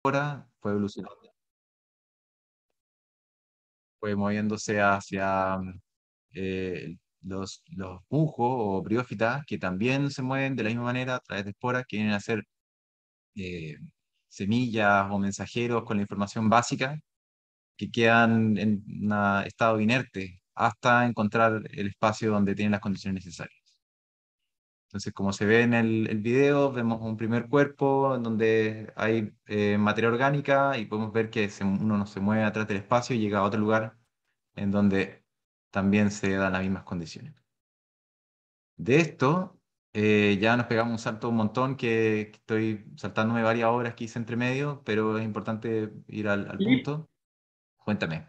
espora fue evolucionando, fue moviéndose hacia los pujos o briófitas, que también se mueven de la misma manera a través de esporas, que vienen a ser eh, semillas o mensajeros con la información básica que quedan en un estado inerte hasta encontrar el espacio donde tienen las condiciones necesarias. Entonces, como se ve en el video, vemos un primer cuerpo en donde hay materia orgánica y podemos ver que uno no se mueve atrás del espacio y llega a otro lugar en donde también se dan las mismas condiciones. De esto, ya nos pegamos un salto un montón, que estoy saltándome varias obras que hice entre medio, pero es importante ir al Felipe, punto. Cuéntame.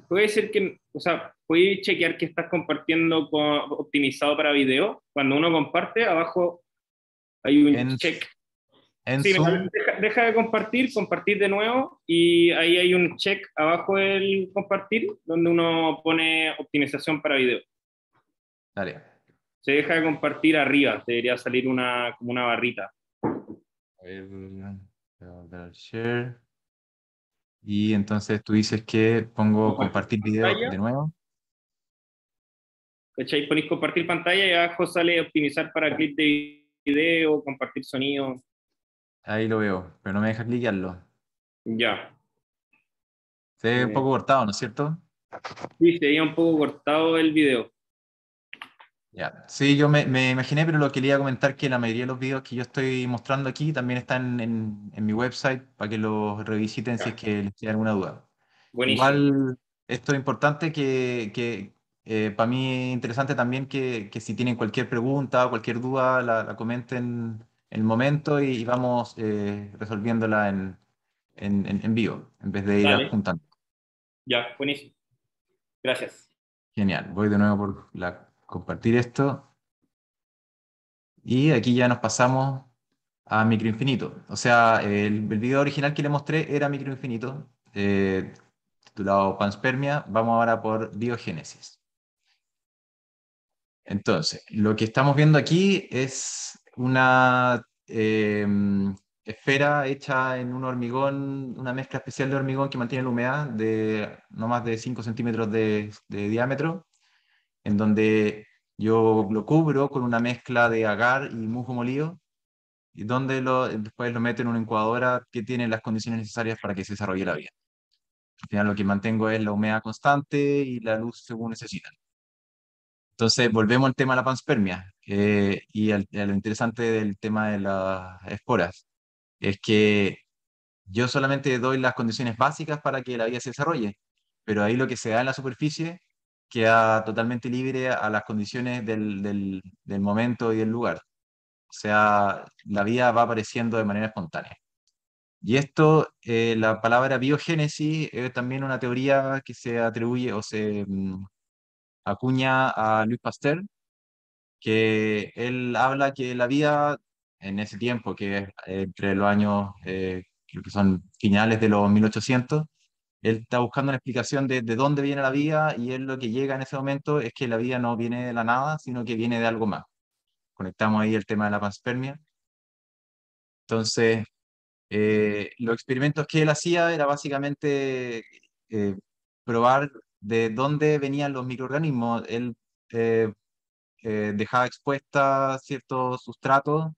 puede ser que, o sea, puedes chequear que estás compartiendo optimizado para video. Cuando uno comparte, abajo hay un En, check. en Sí, mira, Zoom, deja de compartir, compartir de nuevo y ahí hay un check abajo del compartir donde uno pone optimización para video. dale. Se deja de compartir arriba, debería salir como una barrita. A ver, voy a dar share. Y entonces tú dices que pongo Compartir compartir video pantalla, de nuevo. ¿cachai? Ponéis compartir pantalla y abajo sale optimizar para clip de video, compartir sonido. Ahí lo veo, pero no me deja clicarlo. Ya. Se ve un Eh, poco cortado, ¿no es cierto? sí, se veía un poco cortado el video. Ya. Sí, yo me imaginé, pero lo que quería comentar que la mayoría de los videos que yo estoy mostrando aquí también están en mi website para que los revisiten si es que les queda alguna duda. Buenísimo. Igual, esto es importante que para mí es interesante también que si tienen cualquier pregunta o cualquier duda, la comenten en el momento y vamos resolviéndola en vivo, en vez de ir Dale. apuntando. Ya, buenísimo. Gracias. Genial. Voy de nuevo por compartir esto. Y aquí ya nos pasamos a microinfinito. O sea, el video original que le mostré era microinfinito, titulado Panspermia. Vamos ahora por biogénesis. Entonces, lo que estamos viendo aquí es una esfera hecha en un hormigón, una mezcla especial de hormigón que mantiene la humedad de no más de 5 centímetros de diámetro, en donde yo lo cubro con una mezcla de agar y musgo molido, y donde después lo meto en una incubadora que tiene las condiciones necesarias para que se desarrolle la vida. Al final lo que mantengo es la humedad constante y la luz según necesitan. Entonces, volvemos al tema de la panspermia, y a lo interesante del tema de las esporas, es que yo solamente doy las condiciones básicas para que la vida se desarrolle, pero ahí lo que se da en la superficie queda totalmente libre a las condiciones del momento y del lugar. O sea, la vida va apareciendo de manera espontánea. Y esto, la palabra biogénesis, es también una teoría que se atribuye o se acuña a Louis Pasteur, que él habla que la vida en ese tiempo, que es entre los años, creo que son finales de los 1800, él está buscando una explicación de dónde viene la vida, y él lo que llega en ese momento es que la vida no viene de la nada, sino que viene de algo más. Conectamos ahí el tema de la panspermia. Entonces, los experimentos que él hacía era básicamente eh, probar de dónde venían los microorganismos. Él eh, dejaba expuesta ciertos sustratos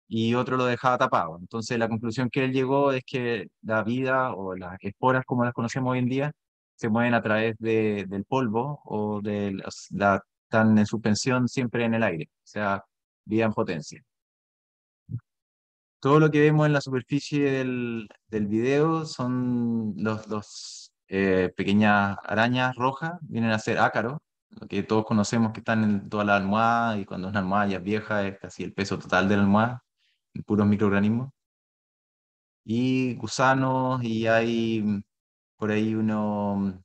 y otro lo dejaba tapado. Entonces la conclusión que él llegó es que la vida o las esporas como las conocemos hoy en día se mueven a través del polvo o están en suspensión siempre en el aire, o sea, vida en potencia. Todo lo que vemos en la superficie del video son los pequeñas arañas rojas, vienen a ser ácaros, lo que todos conocemos que están en toda la almohada, y cuando una almohada ya es vieja es casi el peso total de la almohada, puros microorganismos. Y gusanos, y hay por ahí uno,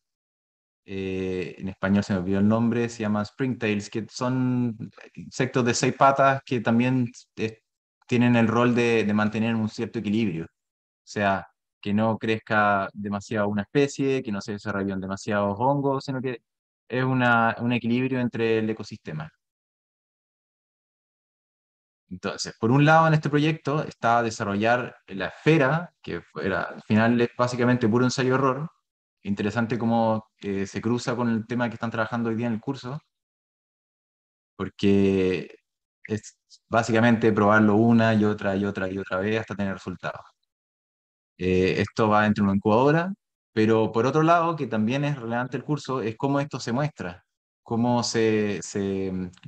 en español se me olvidó el nombre, se llama springtails, que son insectos de 6 patas que también tienen el rol de mantener un cierto equilibrio. O sea, que no crezca demasiado una especie, que no se desarrollen demasiados hongos, sino que es un equilibrio entre el ecosistema. Entonces, por un lado, en este proyecto está desarrollar la esfera, que era, al final es básicamente puro ensayo-error. Interesante cómo se cruza con el tema que están trabajando hoy día en el curso, porque es básicamente probarlo una y otra y otra y otra vez hasta tener resultados. Esto va entre una incubadora, pero por otro lado, que también es relevante el curso, es cómo esto se muestra, cómo se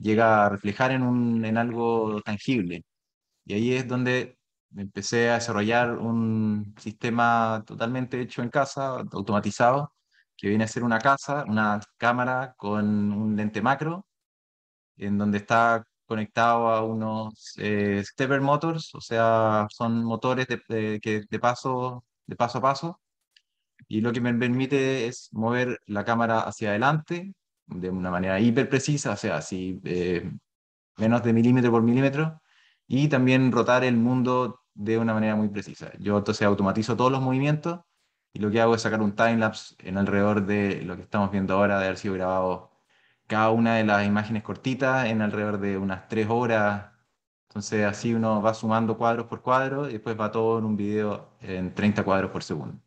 llega a reflejar en algo tangible. Y ahí es donde empecé a desarrollar un sistema totalmente hecho en casa, automatizado, que viene a ser una casa, una cámara con un lente macro, en donde está conectado a unos stepper motors, o sea, son motores de paso a paso, y lo que me permite es mover la cámara hacia adelante de una manera hiper precisa, o sea, así menos de milímetro por milímetro, y también rotar el mundo de una manera muy precisa. Yo entonces automatizo todos los movimientos y lo que hago es sacar un timelapse en alrededor de lo que estamos viendo ahora, de haber sido grabado cada una de las imágenes cortitas en alrededor de unas 3 horas. Entonces así uno va sumando cuadros por cuadro y después va todo en un video en 30 cuadros por segundo.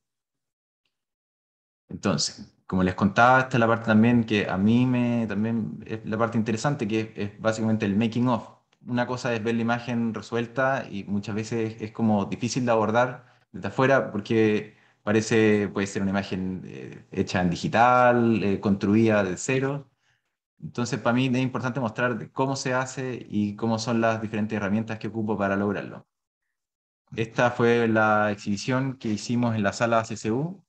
Entonces, como les contaba, esta es la parte también que a mí también es la parte interesante, que es básicamente el making of. Una cosa es ver la imagen resuelta y muchas veces es como difícil de abordar desde afuera porque puede ser una imagen hecha en digital, construida de cero. Entonces, para mí es importante mostrar cómo se hace y cómo son las diferentes herramientas que ocupo para lograrlo. Esta fue la exhibición que hicimos en la sala CCU.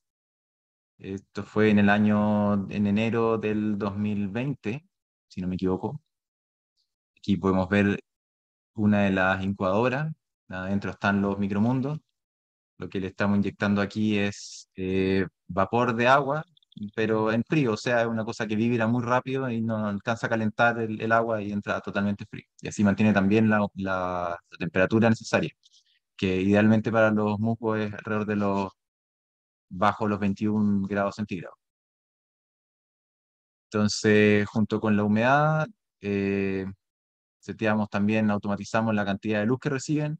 Esto fue en enero del 2020, si no me equivoco. Aquí podemos ver una de las incubadoras. Adentro están los micromundos. Lo que le estamos inyectando aquí es vapor de agua, pero en frío, o sea, es una cosa que vibra muy rápido y no alcanza a calentar el agua y entra totalmente frío. Y así mantiene también la temperatura necesaria, que idealmente para los musgos es alrededor de bajo los 21 grados centígrados. Entonces, junto con la humedad, eh, seteamos también, automatizamos la cantidad de luz que reciben,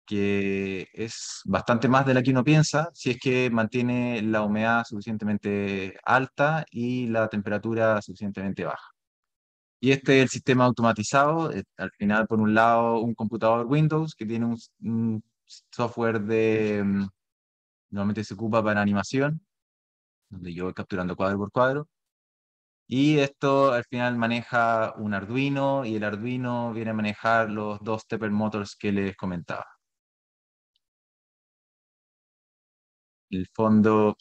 que es bastante más de la que uno piensa, si es que mantiene la humedad suficientemente alta y la temperatura suficientemente baja. Y este es el sistema automatizado, al final, por un lado, un computador Windows que tiene un software normalmente se ocupa para animación, donde yo voy capturando cuadro por cuadro. Y esto al final maneja un Arduino y el Arduino viene a manejar los dos stepper motors que les comentaba. En el fondo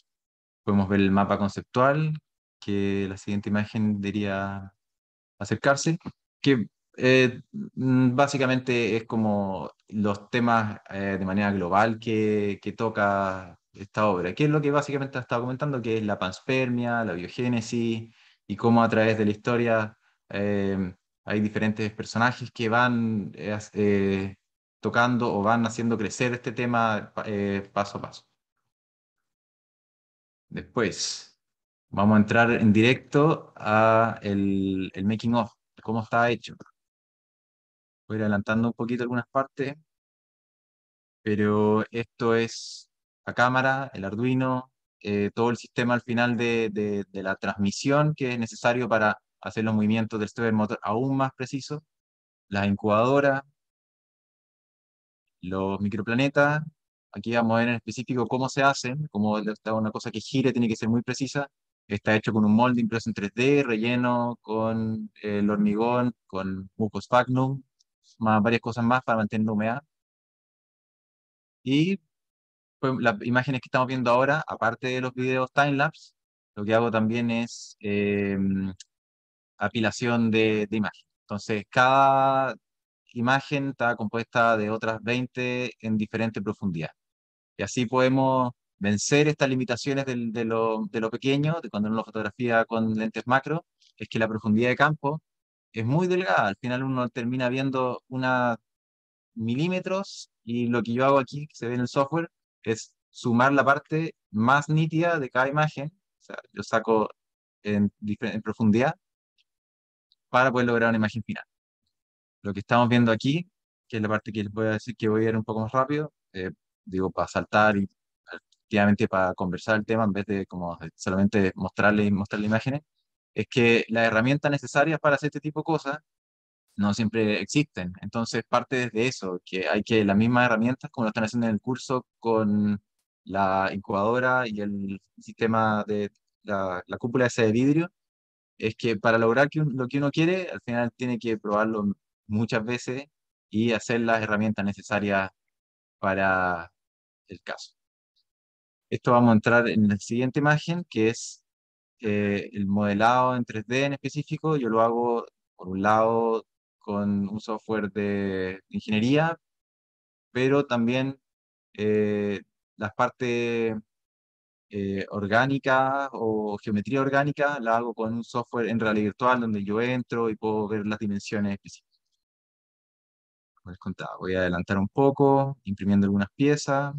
podemos ver el mapa conceptual, que la siguiente imagen debería acercarse, que básicamente es como los temas de manera global que toca esta obra, que es lo que básicamente ha estado comentando, que es la panspermia, la biogénesis, y cómo a través de la historia hay diferentes personajes que van tocando o van haciendo crecer este tema paso a paso. Después, vamos a entrar en directo a el making of, cómo está hecho. Voy a ir adelantando un poquito algunas partes, pero esto es la cámara, el Arduino, todo el sistema al final de la transmisión que es necesario para hacer los movimientos del stepper motor aún más precisos, las incubadoras, los microplanetas. Aquí vamos a ver en específico cómo se hacen, como una cosa que gire tiene que ser muy precisa. Está hecho con un molde impreso en 3D, relleno con el hormigón, con muco sphagnum, más varias cosas más para mantener la humedad. Y pues, las imágenes que estamos viendo ahora, aparte de los videos timelapse, lo que hago también es apilación de imágenes. Entonces, cada imagen está compuesta de otras 20 en diferente profundidad. Y así podemos vencer estas limitaciones de lo pequeño, de cuando uno lo fotografía con lentes macro, es que la profundidad de campo es muy delgada. Al final uno termina viendo una milímetros y lo que yo hago aquí, que se ve en el software, es sumar la parte más nítida de cada imagen. O sea, yo saco en profundidad para poder lograr una imagen final. Lo que estamos viendo aquí que es la parte que les voy a decir que voy a ir un poco más rápido, digo, para saltar y efectivamente para conversar el tema en vez de como solamente mostrarle imágenes, es que las herramientas necesarias para hacer este tipo de cosas no siempre existen. Entonces parte desde eso, que hay que las mismas herramientas, como lo están haciendo en el curso con la incubadora y el sistema de la cúpula esa de vidrio, es que para lograr lo que uno quiere, al final tiene que probarlo muchas veces y hacer las herramientas necesarias para el caso. Esto vamos a entrar en la siguiente imagen, que es el modelado en 3D en específico. Yo lo hago, por un lado, con un software de ingeniería, pero también eh, las partes orgánicas o geometría orgánica la hago con un software en realidad virtual donde yo entro y puedo ver las dimensiones específicas. Como les contaba, voy a adelantar un poco, imprimiendo algunas piezas.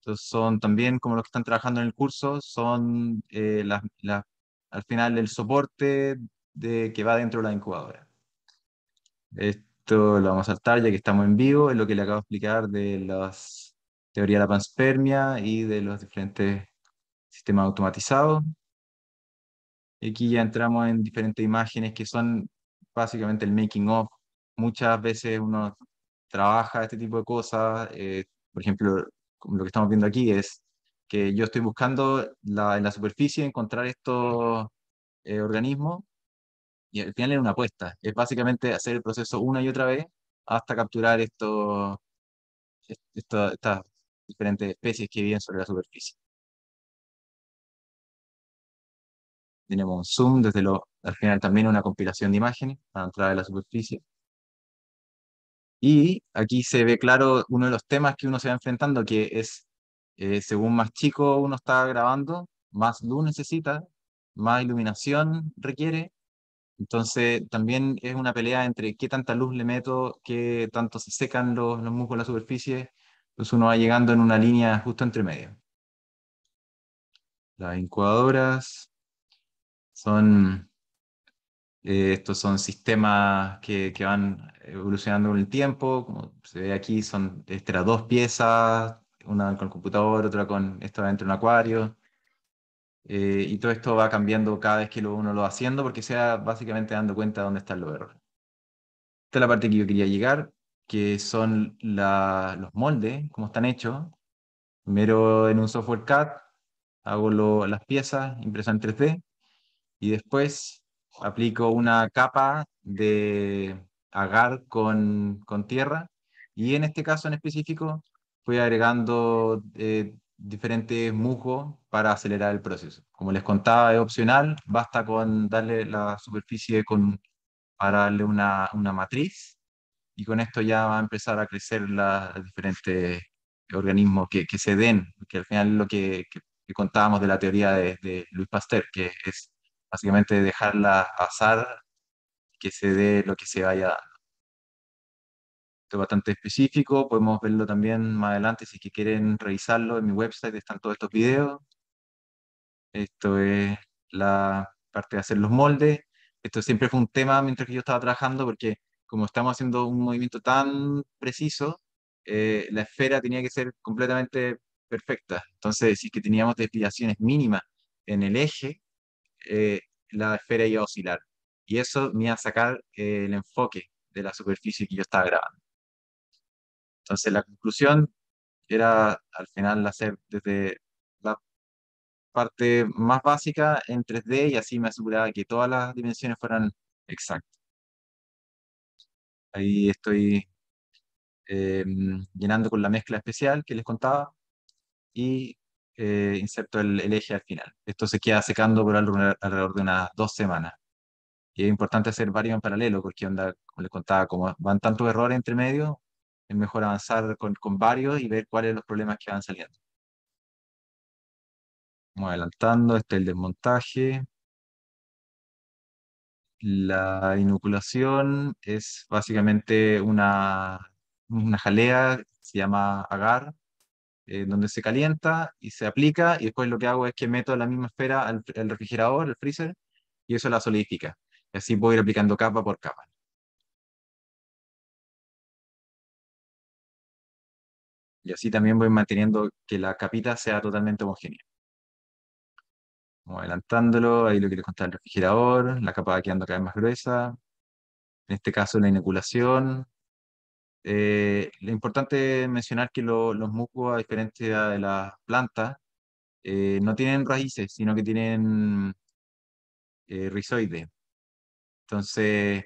Entonces son también, como los que están trabajando en el curso, son al final el soporte que va dentro de la incubadora. Esto lo vamos a saltar ya que estamos en vivo, es lo que le acabo de explicar de las teoría de la panspermia y de los diferentes sistemas automatizados. Y aquí ya entramos en diferentes imágenes que son básicamente el making of. Muchas veces uno trabaja este tipo de cosas. Por ejemplo, como lo que estamos viendo aquí es que yo estoy buscando en la superficie encontrar estos organismos y al final es una apuesta. Es básicamente hacer el proceso una y otra vez hasta capturar estas diferentes especies que viven sobre la superficie. Tenemos un zoom al final también una compilación de imágenes para entrar en la superficie. Y aquí se ve claro uno de los temas que uno se va enfrentando, que es, según más chico uno está grabando, más luz necesita, más iluminación requiere. Entonces también es una pelea entre qué tanta luz le meto, qué tanto se secan los musgos en la superficie. Entonces uno va llegando en una línea justo entre medio. Las incubadoras son estos son sistemas que van evolucionando con el tiempo, como se ve aquí, esta era dos piezas, una con el computador, otra con esto dentro de un acuario, y todo esto va cambiando cada vez que uno lo va haciendo, porque se va básicamente dando cuenta de dónde están los errores. Esta es la parte que yo quería llegar, que son los moldes, cómo están hechos. Primero en un software CAD hago las piezas impresas en 3D, y después aplico una capa de agar con tierra y en este caso en específico fui agregando diferentes musgos para acelerar el proceso. Como les contaba, es opcional, basta con darle la superficie para darle una matriz y con esto ya va a empezar a crecer los diferentes organismos que se den, que al final es lo que contábamos de la teoría de Louis Pasteur, que es básicamente dejarla azar, que se dé lo que se vaya dando. Esto es bastante específico, podemos verlo también más adelante si es que quieren revisarlo en mi website, están todos estos videos. Esto es la parte de hacer los moldes. Esto siempre fue un tema mientras que yo estaba trabajando, porque como estamos haciendo un movimiento tan preciso, la esfera tenía que ser completamente perfecta. Entonces, si es que teníamos desviaciones mínimas en el eje, eh, la esfera iba a oscilar. Y eso me iba a sacar el enfoque de la superficie que yo estaba grabando. Entonces, la conclusión era al final hacer desde la parte más básica en 3D y así me aseguraba que todas las dimensiones fueran exactas. Ahí estoy eh, llenando con la mezcla especial que les contaba y inserto el eje al final. Esto se queda secando por alrededor de unas 2 semanas. Y es importante hacer varios en paralelo porque, onda, como les contaba, como van tantos errores entre medio, es mejor avanzar con varios y ver cuáles son los problemas que van saliendo. Vamos adelantando, este es el desmontaje. La inoculación es básicamente una jalea, se llama agar, donde se calienta y se aplica, y después lo que hago es que meto la misma esfera al refrigerador, al freezer, y eso la solidifica. Y así puedo ir aplicando capa por capa. Y así también voy manteniendo que la capita sea totalmente homogénea. Vamos adelantándolo, ahí lo que les contaba el refrigerador, la capa va quedando cada vez más gruesa. En este caso la inoculación. Lo importante es mencionar que los musgos, a diferencia de las plantas, no tienen raíces, sino que tienen rizoides. Entonces,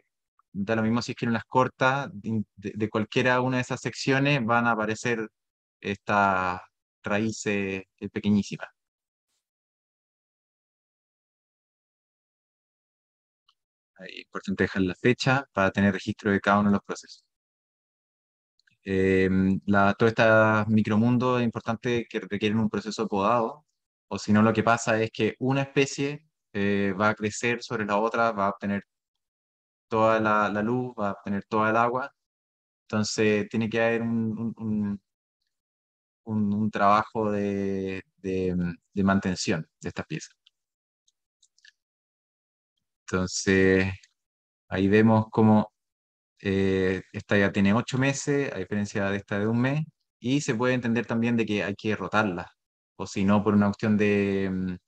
da lo mismo si es que en las cortas, de cualquiera una de esas secciones van a aparecer estas raíces pequeñísimas. Ahí es importante dejar la fecha para tener registro de cada uno de los procesos. Todo este micromundo es importante que requieren un proceso podado, o si no lo que pasa es que una especie va a crecer sobre la otra, va a obtener toda la luz, va a obtener toda el agua, entonces tiene que haber un trabajo de mantención de estas piezas. Entonces ahí vemos cómo esta ya tiene 8 meses, a diferencia de esta de un mes, y se puede entender también de que hay que rotarla, o si no, por una cuestión de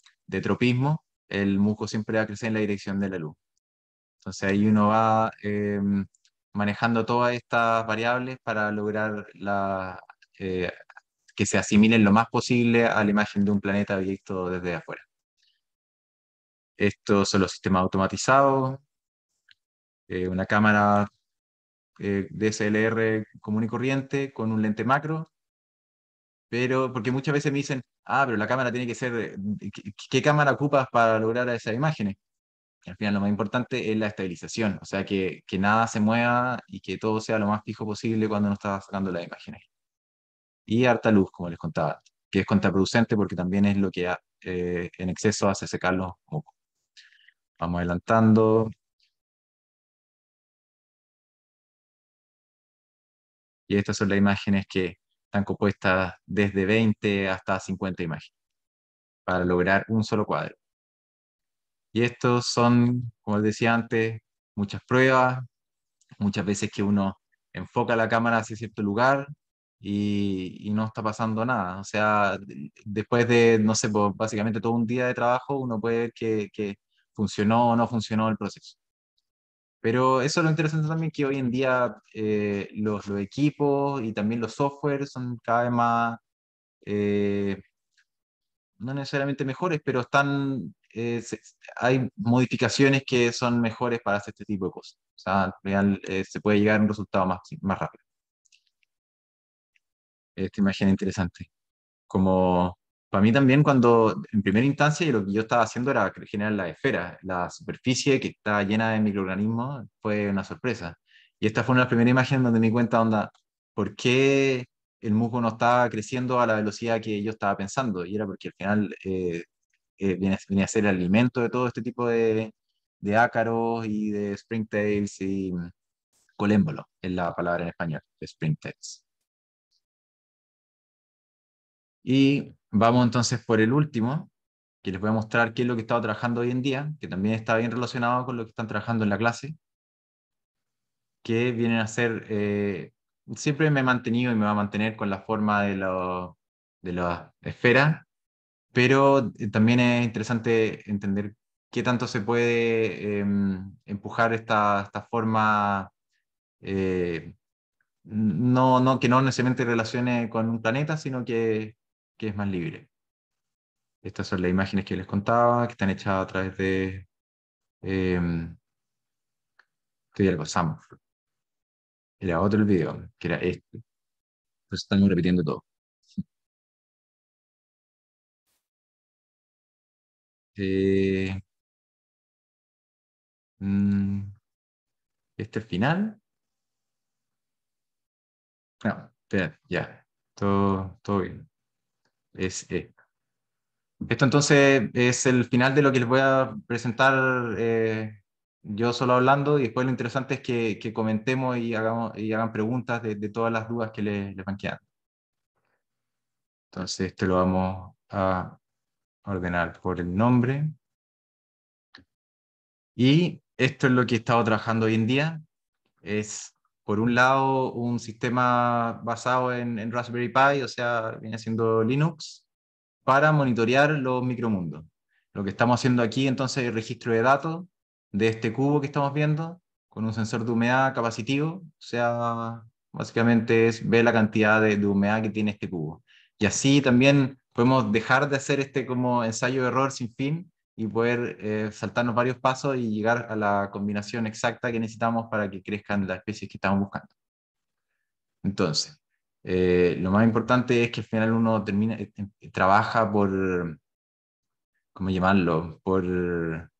tropismo, el musgo siempre va a crecer en la dirección de la luz. Entonces ahí uno va manejando todas estas variables para lograr eh, que se asimilen lo más posible a la imagen de un planeta visto desde afuera. Estos son los sistemas automatizados, una cámara DSLR común y corriente con un lente macro, pero porque muchas veces me dicen, pero la cámara tiene que ser, ¿qué cámara ocupas para lograr esas imágenes? Y al final lo más importante es la estabilización, o sea, que nada se mueva y que todo sea lo más fijo posible cuando uno está sacando las imágenes. Y harta luz, como les contaba, que es contraproducente porque también es lo que en exceso hace secar los mocos. Vamos adelantando. Y estas son las imágenes que están compuestas desde 20 hasta 50 imágenes para lograr un solo cuadro. Y estos son, como les decía antes, muchas pruebas, muchas veces que uno enfoca la cámara hacia cierto lugar y no está pasando nada. O sea, después de, no sé, pues, básicamente todo un día de trabajo, uno puede ver que funcionó o no funcionó el proceso. Pero eso es lo interesante también, que hoy en día los equipos y también los software son cada vez más, eh, no necesariamente mejores, pero hay modificaciones que son mejores para hacer este tipo de cosas. O sea, al final se puede llegar a un resultado más rápido. Esta imagen es interesante. Como para mí también cuando en primera instancia lo que yo estaba haciendo era generar la esfera, la superficie que está llena de microorganismos, fue una sorpresa. Y esta fue una de las primeras imágenes donde me di cuenta, onda, por qué el musgo no estaba creciendo a la velocidad que yo estaba pensando. Y era porque al final viene a ser el alimento de todo este tipo de ácaros y de springtails y colémbolos, es la palabra en español, de springtails. Y vamos entonces por el último, que les voy a mostrar qué es lo que he estado trabajando hoy en día, que también está bien relacionado con lo que están trabajando en la clase, que vienen a ser, siempre me he mantenido y me va a mantener con la forma de la esfera, pero también es interesante entender qué tanto se puede empujar esta forma, eh, que no necesariamente relacione con un planeta, sino que es más libre. Estas son las imágenes que les contaba, que están hechas a través de estoy algo Sam. Era otro el video, que era este. Entonces estamos repitiendo todo. Eh, mm, este el final. No, espera, ya. Todo bien. Es, esto entonces es el final de lo que les voy a presentar yo solo hablando y después lo interesante es que comentemos y hagan preguntas de todas las dudas que les van quedando. Entonces esto lo vamos a ordenar por el nombre. Y esto es lo que he estado trabajando hoy en día. Es por un lado, un sistema basado en Raspberry Pi, o sea, viene siendo Linux, para monitorear los micromundos. Lo que estamos haciendo aquí entonces es el registro de datos de este cubo que estamos viendo con un sensor de humedad capacitivo, o sea, básicamente es ver la cantidad de humedad que tiene este cubo. Y así también podemos dejar de hacer este como ensayo de error sin fin y poder saltarnos varios pasos y llegar a la combinación exacta que necesitamos para que crezcan las especies que estamos buscando. Entonces, lo más importante es que al final uno termina, trabaja por, ¿cómo llamarlo? Por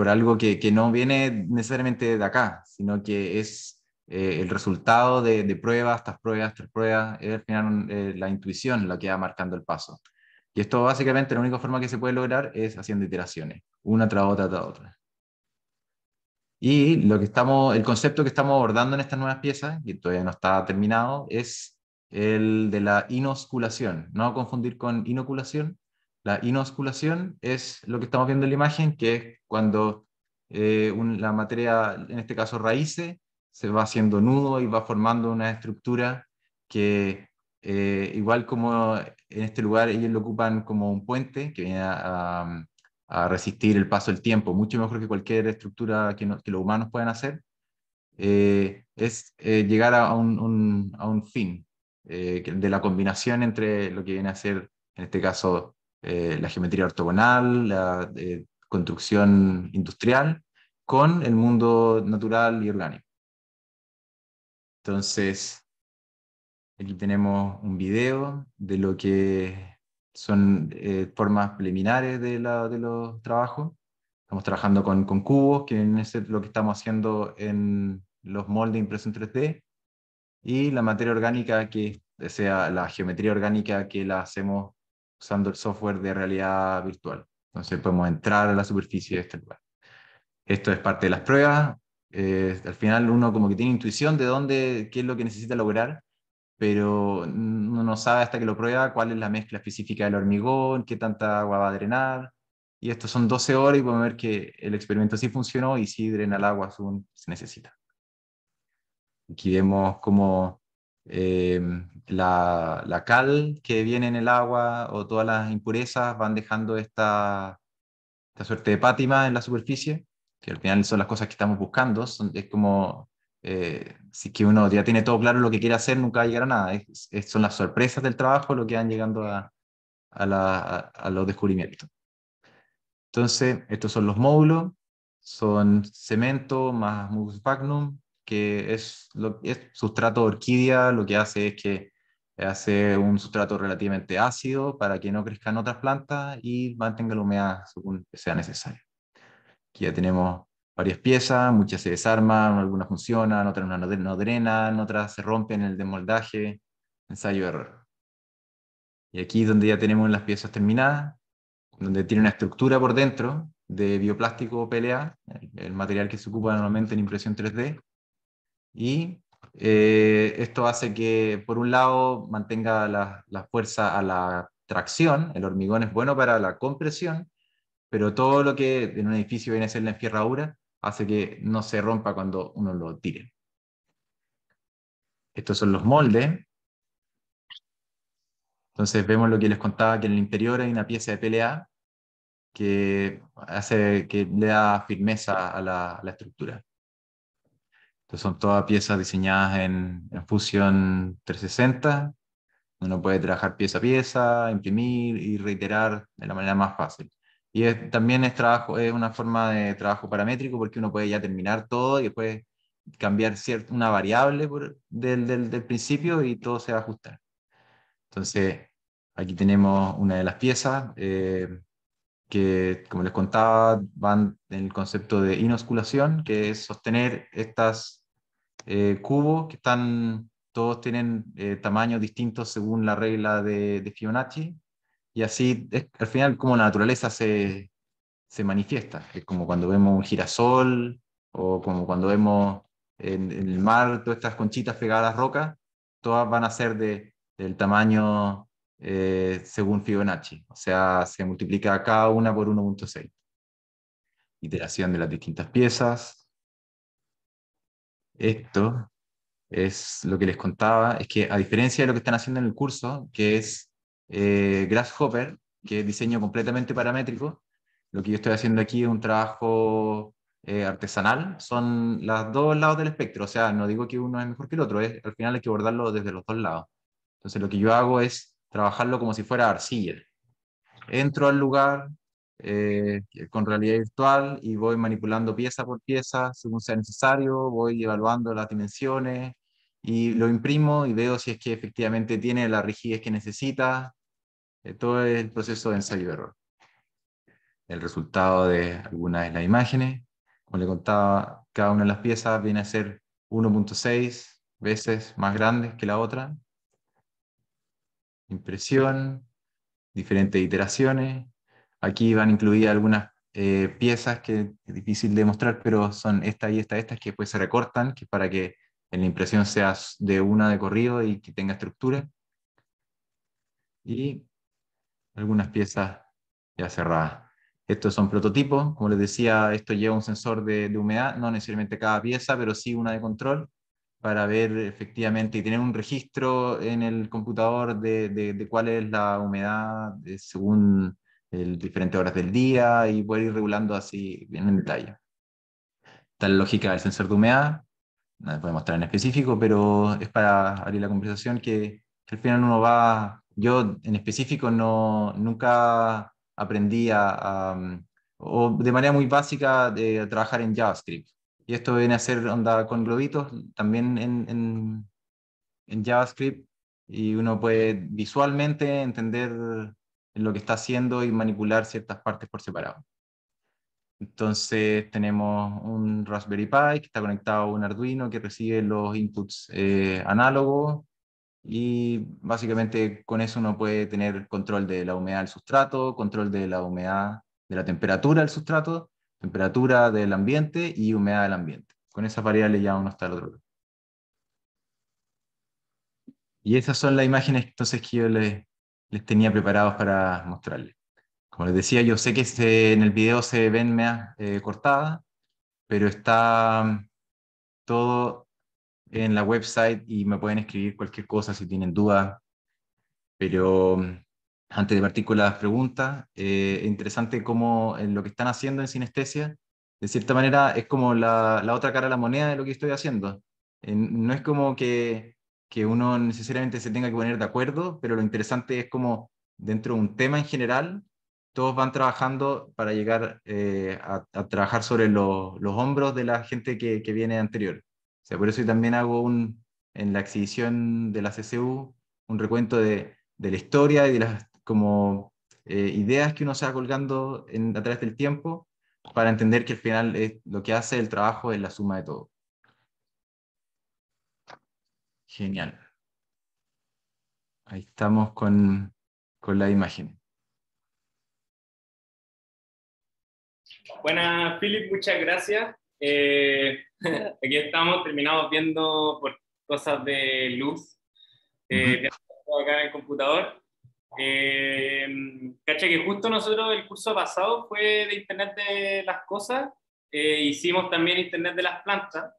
algo que no viene necesariamente de acá, sino que es el resultado de pruebas tras pruebas, es al final la intuición la que va marcando el paso. Y esto básicamente la única forma que se puede lograr es haciendo iteraciones, una tras otra tras otra. Y el concepto que estamos abordando en estas nuevas piezas, y todavía no está terminado, es el de la inosculación. No confundir con inoculación. La inosculación es lo que estamos viendo en la imagen, que es cuando la materia, en este caso raíces, se va haciendo nudo y va formando una estructura que, igual como en este lugar ellos lo ocupan como un puente que viene a resistir el paso del tiempo, mucho mejor que cualquier estructura que los humanos puedan hacer, es llegar a un fin de la combinación entre lo que viene a ser, en este caso, la geometría ortogonal, la construcción industrial, con el mundo natural y orgánico. Entonces, aquí tenemos un video de lo que son formas preliminares de los trabajos. Estamos trabajando con cubos, que es lo que estamos haciendo en los moldes de impresión 3D, y la materia orgánica, que sea la geometría orgánica que la hacemos usando el software de realidad virtual. Entonces podemos entrar a la superficie de este lugar. Esto es parte de las pruebas. Al final uno como que tiene intuición de dónde, qué es lo que necesita lograr, pero uno no sabe hasta que lo prueba cuál es la mezcla específica del hormigón, qué tanta agua va a drenar. Y estos son 12 horas y podemos ver que el experimento sí funcionó y sí drena el agua según se necesita. Aquí vemos cómo eh, la cal que viene en el agua o todas las impurezas van dejando esta suerte de pátina en la superficie, que al final son las cosas que estamos buscando. Es como, si es que uno ya tiene todo claro lo que quiere hacer, nunca va a llegar a nada. Son las sorpresas del trabajo lo que van llegando a los descubrimientos. Entonces, estos son los módulos, son cemento más mus sphagnum, que es sustrato de orquídea. Lo que hace es que hace un sustrato relativamente ácido para que no crezcan otras plantas y mantenga la humedad según sea necesario. Aquí ya tenemos varias piezas, muchas se desarman, algunas funcionan, otras no drenan, otras se rompen en el desmoldaje, ensayo-error. Y aquí es donde ya tenemos las piezas terminadas, donde tiene una estructura por dentro de bioplástico PLA, el material que se ocupa normalmente en impresión 3D, y esto hace que, por un lado, mantenga la fuerza a la tracción. El hormigón es bueno para la compresión, pero todo lo que en un edificio viene a ser la enferradura hace que no se rompa cuando uno lo tire. Estos son los moldes. Entonces vemos lo que les contaba, que en el interior hay una pieza de PLA que hace que le da firmeza a la estructura. Entonces son todas piezas diseñadas en Fusion 360. Uno puede trabajar pieza a pieza, imprimir y reiterar de la manera más fácil. Y también es una forma de trabajo paramétrico, porque uno puede ya terminar todo y después cambiar una variable del principio y todo se va a ajustar. Entonces, aquí tenemos una de las piezas que, como les contaba, van en el concepto de inosculación, que es sostener estas cubos que todos tienen tamaños distintos según la regla de Fibonacci, y así es al final como la naturaleza se manifiesta. Es como cuando vemos un girasol o como cuando vemos en el mar todas estas conchitas pegadas a las rocas, todas van a ser del tamaño según Fibonacci, o sea, se multiplica cada una por 1.6. Iteración de las distintas piezas. Esto es lo que les contaba, es que a diferencia de lo que están haciendo en el curso, que es Grasshopper, que es diseño completamente paramétrico, lo que yo estoy haciendo aquí es un trabajo artesanal, son los dos lados del espectro, o sea, no digo que uno es mejor que el otro, al final hay que abordarlo desde los dos lados. Entonces lo que yo hago es trabajarlo como si fuera arcilla. Entro al lugar eh, con realidad virtual y voy manipulando pieza por pieza según sea necesario, voy evaluando las dimensiones y lo imprimo y veo si es que efectivamente tiene la rigidez que necesita. Todo el proceso de ensayo y error. El resultado de algunas de las imágenes, como le contaba, cada una de las piezas viene a ser 1.6 veces más grande que la otra. Impresión, diferentes iteraciones. Aquí van incluidas algunas piezas que es difícil de mostrar, pero son esta y estas que después se recortan, que para que en la impresión sea de una de corrido y que tenga estructura. Y algunas piezas ya cerradas. Estos son prototipos, como les decía, esto lleva un sensor de humedad, no necesariamente cada pieza, pero sí una de control, para ver efectivamente y tener un registro en el computador de cuál es la humedad según diferentes horas del día y poder ir regulando así bien en detalle. Está la lógica del sensor de humedad, no les voy a mostrar en específico, pero es para abrir la conversación que al final uno va, yo en específico no, nunca aprendí o de manera muy básica a trabajar en JavaScript. Y esto viene a ser onda con globitos, también en JavaScript, y uno puede visualmente entender lo que está haciendo y manipular ciertas partes por separado. Entonces tenemos un Raspberry Pi que está conectado a un Arduino que recibe los inputs análogos y básicamente con eso uno puede tener control de la humedad del sustrato, control de la humedad, de la temperatura del sustrato, temperatura del ambiente y humedad del ambiente. Con esas variables ya uno está al otro lado. Y esas son las imágenes entonces que yo les tenía preparados para mostrarles. Como les decía, yo sé que en el video se ven medias cortadas, pero está todo en la website y me pueden escribir cualquier cosa si tienen dudas. Pero antes de partir con las preguntas, es interesante cómo en lo que están haciendo en sinestesia, de cierta manera, es como la otra cara de la moneda de lo que estoy haciendo. No es como que uno necesariamente se tenga que poner de acuerdo, pero lo interesante es como dentro de un tema en general, todos van trabajando para llegar a trabajar sobre los hombros de la gente que viene anterior. O sea, por eso yo también hago en la exhibición de la CCU un recuento de la historia y de las como ideas que uno se va colgando a través del tiempo para entender que al final lo que hace el trabajo es la suma de todo. Genial. Ahí estamos con la imagen. Buenas, Philip, muchas gracias. Aquí estamos, terminamos viendo por cosas de luz, viendo todo acá en el computador. Cacha que justo nosotros el curso pasado fue de Internet de las Cosas, hicimos también Internet de las Plantas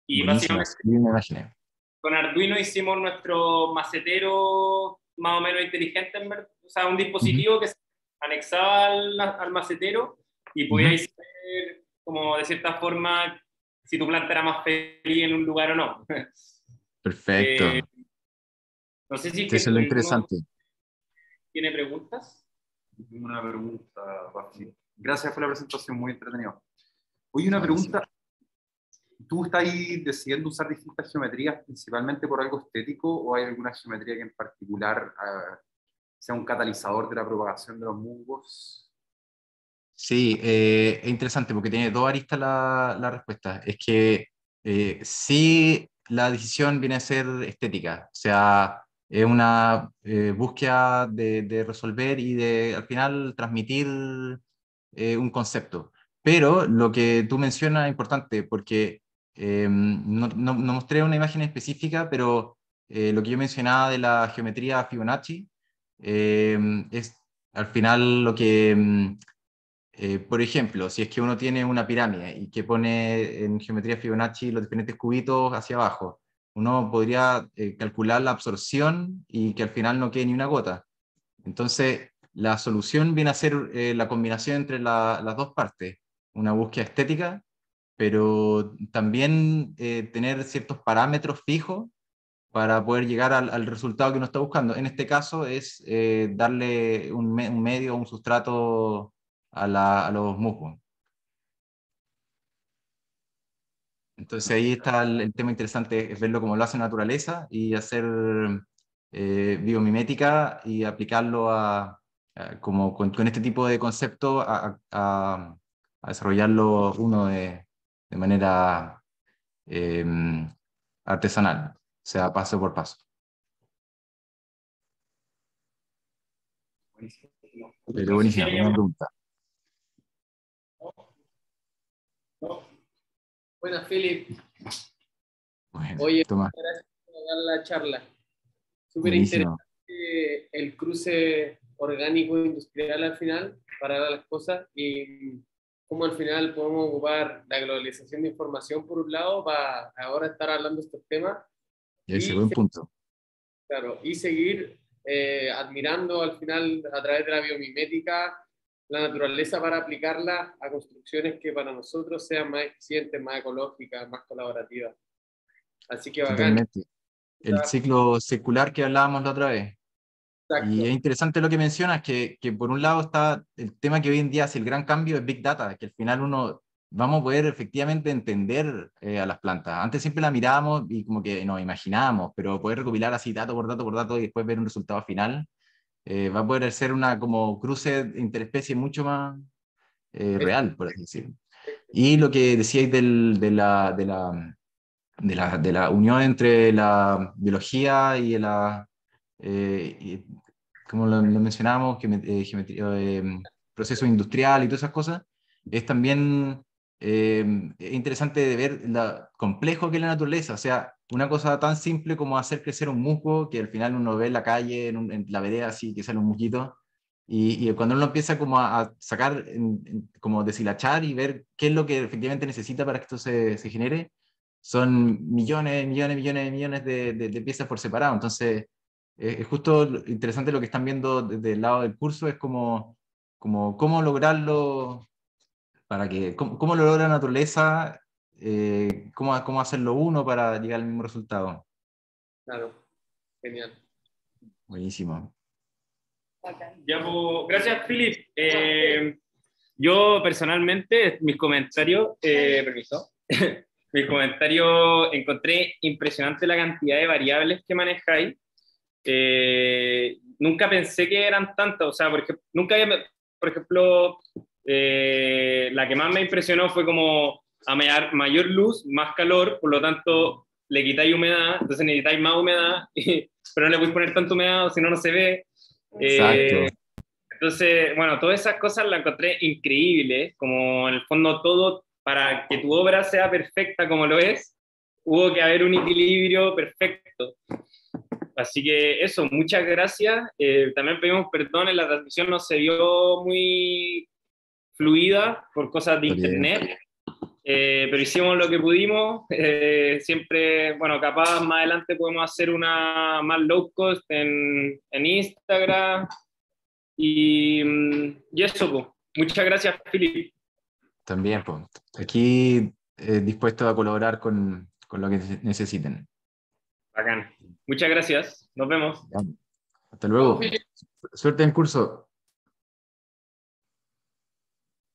y Buenísima, básicamente sí, me imaginé. con Arduino hicimos nuestro macetero más o menos inteligente, o sea, un Ujú, dispositivo que se anexaba al macetero y ujú. podíais saber, como de cierta forma, si tu planta era más feliz en un lugar o no. Eh, Perfecto. no sé si es Eso que es lo alguno interesante. tiene preguntas. Tengo una pregunta, Rafi. Gracias por la presentación, muy entretenido. Oye, una No, de sí. pregunta. ¿Tú estás ahí decidiendo usar distintas geometrías principalmente por algo estético o hay alguna geometría que en particular sea un catalizador de la propagación de los musgos? Sí, es interesante porque tiene dos aristas la respuesta. Es que sí, la decisión viene a ser estética, o sea, es una búsqueda de resolver y de al final transmitir un concepto. Pero lo que tú mencionas es importante porque no mostré una imagen específica, pero lo que yo mencionaba de la geometría Fibonacci es al final lo que... por ejemplo, si es que uno tiene una pirámide y que pone en geometría Fibonacci los diferentes cubitos hacia abajo, uno podría calcular la absorción y que al final no quede ni una gota. Entonces, la solución viene a ser la combinación entre las dos partes, una búsqueda estética, pero también tener ciertos parámetros fijos para poder llegar al resultado que uno está buscando. En este caso es darle un medio, un sustrato a los musgos. Entonces ahí está el tema interesante, es verlo como lo hace la naturaleza y hacer biomimética y aplicarlo como con este tipo de conceptos a desarrollarlo uno de manera eh, artesanal, o sea, paso por paso. Pero No sé si buenísima, hay buena pregunta. Buenas, Philip. Bueno, Oye, Tomás, gracias por dar la charla. Súper buenísimo. interesante el cruce orgánico e industrial al final para las cosas y cómo al final podemos ocupar la globalización de información por un lado para ahora estar hablando de estos temas Y ese y, buen punto. claro, y seguir admirando al final a través de la biomimética la naturaleza para aplicarla a construcciones que para nosotros sean más eficientes, más ecológicas, más colaborativas. Así que bacán. Totalmente. El ciclo circular que hablábamos la otra vez. Exacto. Y es interesante lo que mencionas, que por un lado está el tema que hoy en día hace el gran cambio es Big Data, que al final uno vamos a poder efectivamente entender a las plantas. Antes siempre la mirábamos y como que nos imaginábamos, pero poder recopilar así dato por dato y después ver un resultado final, va a poder ser una como cruce interespecie mucho más real, por así decirlo. Y lo que decíais de la unión entre la biología y como lo mencionábamos, proceso industrial y todas esas cosas, es también interesante de ver lo complejo que es la naturaleza. O sea, una cosa tan simple como hacer crecer un musgo, que al final uno ve en la calle, en la vereda, así que sale un musguito, y cuando uno empieza como a sacar, como deshilachar y ver qué es lo que efectivamente necesita para que esto se genere, son millones, millones, millones, millones de piezas por separado. Entonces, es justo interesante lo que están viendo desde el lado del curso, es como cómo lograrlo, cómo lo logra la naturaleza, cómo hacerlo uno para llegar al mismo resultado. Claro, genial. Buenísimo. Ya, pues, gracias, Philip. Yo personalmente, mis comentarios, permiso, mis comentarios, encontré impresionante la cantidad de variables que manejáis. Nunca pensé que eran tantas, o sea, nunca había, por ejemplo, la que más me impresionó fue como a mayor luz, más calor, por lo tanto le quitáis humedad, entonces necesitáis más humedad, pero no le podéis poner tanta humedad o si no, no se ve. Exacto. Entonces, bueno, todas esas cosas las encontré increíbles, como en el fondo todo, para que tu obra sea perfecta como lo es, hubo que haber un equilibrio perfecto. Así que eso, muchas gracias. También pedimos perdón, en la transmisión no se vio muy fluida por cosas de Está bien. internet, pero hicimos lo que pudimos. Siempre, bueno, capaz más adelante podemos hacer una más low cost en Instagram. Y eso, pues. Muchas gracias, Philip. También, pues, aquí dispuesto a colaborar con lo que necesiten. Bacán. Muchas gracias. Nos vemos. Ya. Hasta luego. Suerte en el curso.